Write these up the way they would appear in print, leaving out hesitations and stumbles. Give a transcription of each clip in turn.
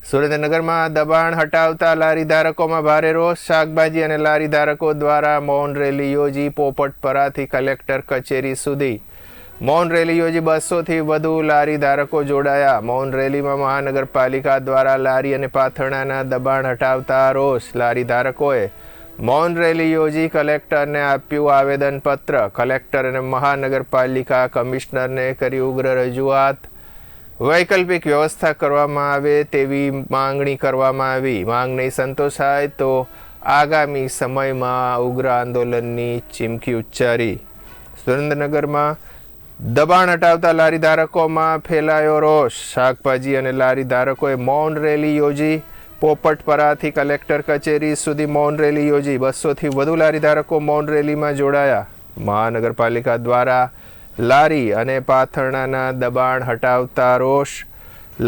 સુરેન્દ્રનગરમાં દબાણ હટાવતા લારી ધારકોમાં ભારે રોષ. શાકભાજી અને લારી ધારકો દ્વારા મૌન રેલી યોજી પોપટપરાથી કલેક્ટર કચેરી સુધી મૌન રેલી યોજી 200થી વધુ લારી ધારકો જોડાયા. મૌન રેલીમાં મહાનગરપાલિકા દ્વારા લારી અને પાથરણાના દબાણ હટાવતા રોષ. લારી ધારકોએ મૌન રેલી યોજી કલેક્ટરને આપ્યું આવેદનપત્ર. કલેક્ટર અને મહાનગરપાલિકા કમિશનરને કરી ઉગ્ર રજૂઆત. વૈકલ્પિક વ્યવસ્થા કરવામાં આવે તેવી માંગણી કરવામાં આવી. માંગ નહીં સંતોષાય તો આગામી સમયમાં ઉગ્ર આંદોલનની ચીમકી ઉચ્ચારી. સુરેન્દ્રનગરમાં દબાણ હટાવતા લારી ધારકોમાં ફેલાયો રોષ. શાકભાજી અને લારી ધારકોએ મૌન રેલી યોજી પોપટપરાથી કલેક્ટર કચેરી સુધી મૌન રેલી યોજી 200થી વધુ લારી ધારકો મૌન રેલીમાં જોડાયા. મહાનગરપાલિકા દ્વારા લારી અને પાથરણાના દબાણ હટાવતા રોષ.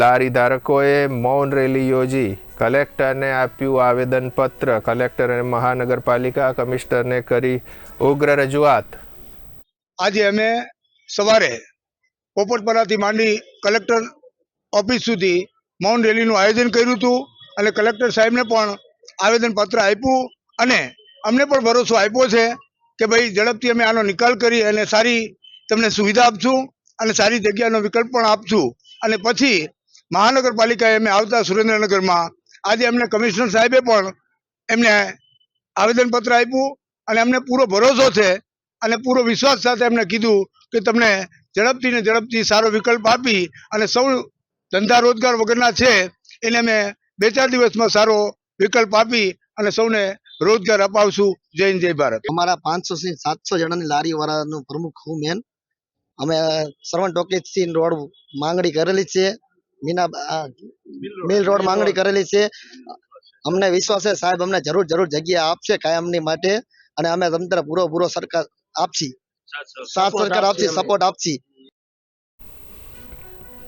લારી ધારકોએ મૌન રેલી યોજી કલેક્ટરને આપ્યું આવેદનપત્ર. કલેક્ટર અને મહાનગરપાલિકા કમિશનરને કરી ઉગ્ર રજૂઆત. આજે અમે સવારે પોપટપરાથી માંડી કલેક્ટર ઓફિસ સુધી મૌન રેલીનું આયોજન કર્યું હતું અને કલેક્ટર સાહેબને પણ આવેદનપત્ર આપ્યું અને અમને પણ ભરોસો આપ્યો છે કે ભાઈ ઝડપથી અમે આનો નિકાલ કરી અને સારી તમને સુવિધા આપશું અને સારી જગ્યાનો વિકલ્પ પણ આપશું. અને પછી મહાનગરપાલિકાએ અમે આવતા સુરેન્દ્રનગરમાં આજે અમને કમિશનર સાહેબે પણ એમને આવેદનપત્ર આપ્યું અને અમને પૂરો ભરોસો છે અને પૂરો વિશ્વાસ સાથે એમને કીધું કે તમને ઝડપથી સારો વિકલ્પ આપી અને સૌ ધંધા રોજગાર વગરના છે એને અમે 2-4 દિવસમાં સારો વિકલ્પ આપી અને સૌને રોજગાર અપાવશું. જય હિન્દ જય ભારત. અમારા 500 થી 700 જણાની લારી વાળાનું પ્રમુખ હું મેન. અમે સરવણ ટોકીઝથી રોડ માંગણી કરેલી છે, મિલ રોડ માંગણી કરેલી છે. અમને વિશ્વાસ છે સાહેબ અમને જરૂર જગ્યા આપશે કાયમની માટે અને અમે તંત્ર પૂરો સરકાર આપશી, સાથ સરકાર આપશી, સપોર્ટ આપશી.